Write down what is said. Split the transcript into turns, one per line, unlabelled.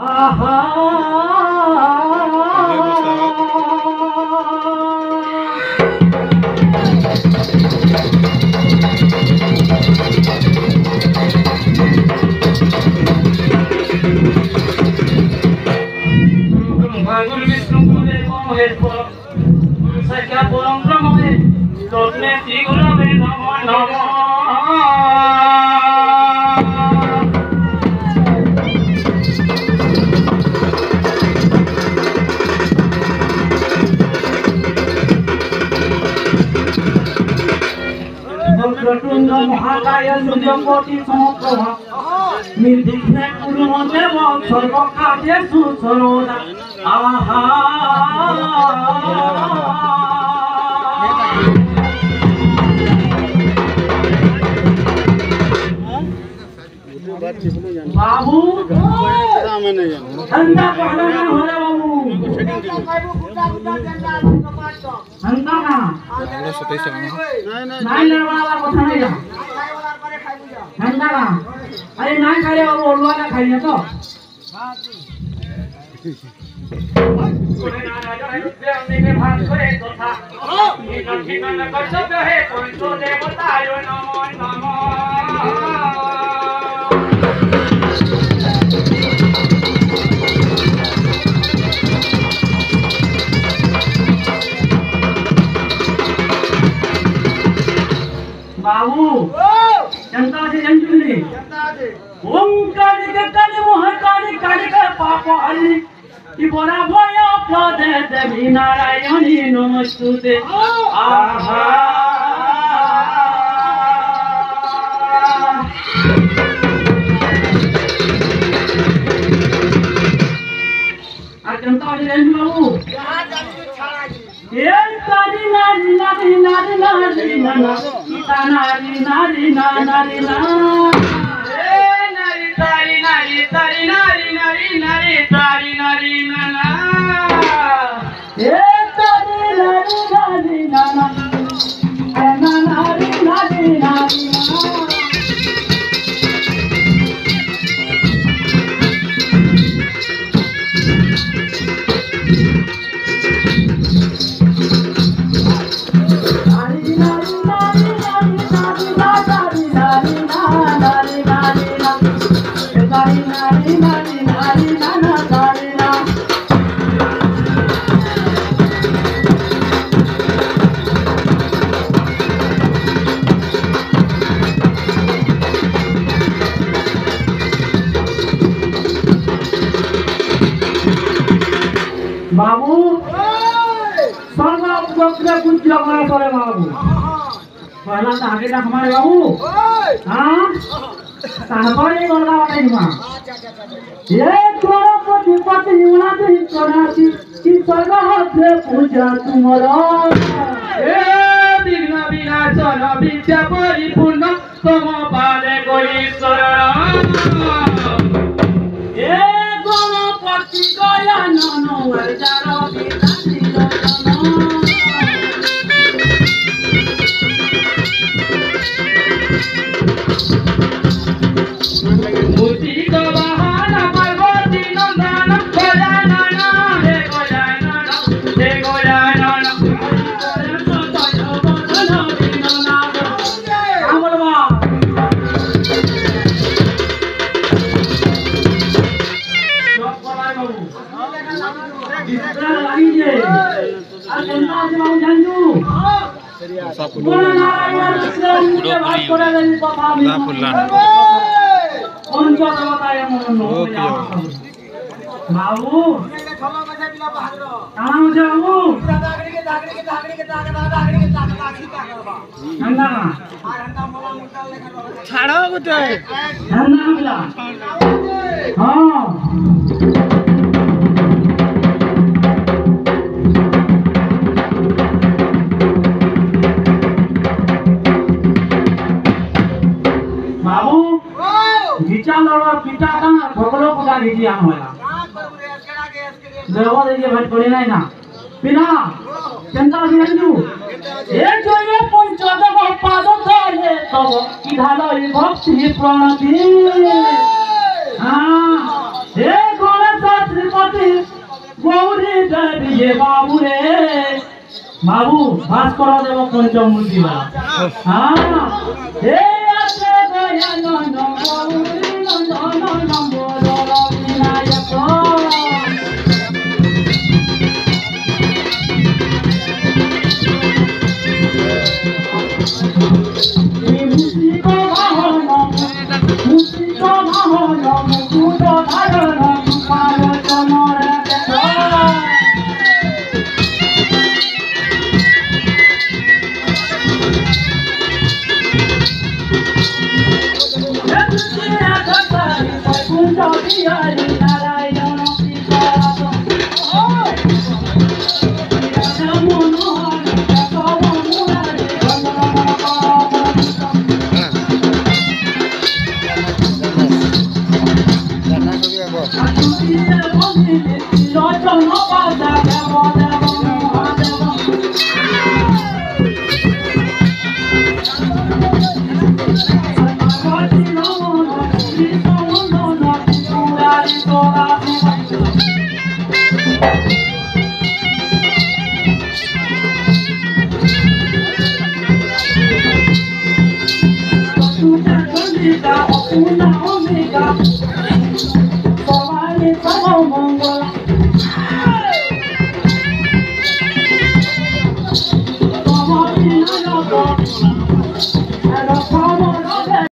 आहा महाकाय सूर्यकोटि समप्रभा निर्विघ्ने कुरु मम देव सर्वकार्येषु सर्वदा आहा बाबू ठंडा पहला ना हो रे बाबू ठंडा ना नहीं वाला কথা नहीं जा ठंडा ना अरे नहीं खा रे बाबू ओलवा ना खाइए तो कोने ना राजा रुपये हमने के भाग करे तो था ये नखी न कर्तव्य है कोई तो देवता यो नमो नमो बाबू जनता से जनजुली ओंकार के काली मोहकाली काली का पाप हरि की बोरा भया पदे देवी नारायणी नमस्तुते आहा आ जनता से जनजुली बाबू ये काली नारी नारी नारी नारी नाना नारी नारी नारी ना ए नारी तारी नारी तारी नारी नारी नारी तारी नारी नाना ए तारी नारी नारी नाना नारी नारी नारी बाबू सर्व उपग्रह कुछ लगा करे बाबू पहला तो आगे तक हमारे बाबू हाँ तारपरे गोलगा वाला मां ये करोड़पति पति उनाती कराती कि स्वर्ग हाथे पूजा तुम्हारा ए विघ्न विनाशन विद्या परिपूर्ण तम पाले कोई शरण ए गणपति गया ननो वरदारो विदासी ननो मूर्ति का बहाना पार्वती नंदन गजानन हे गजानन हे गजानन बाबू छाड़ा गोटे हाँ बाबू गीचा लड़वा पिता का भगलो पूजा गीची आम होला देवा देखिए भाई पड़े नहीं ना बिना चंदा दिनजू ए जोये पंचदश पाद धरे तब इधालो भक्ति प्रणति हां हे गणेश গৌরী দেবী বাবু রে বাবু বাস করা দেব পঞ্চমূর্তি হ্যাঁ হে আছে দয়ানন্দ গৌরী নন্দন নম্বর বিনায়ক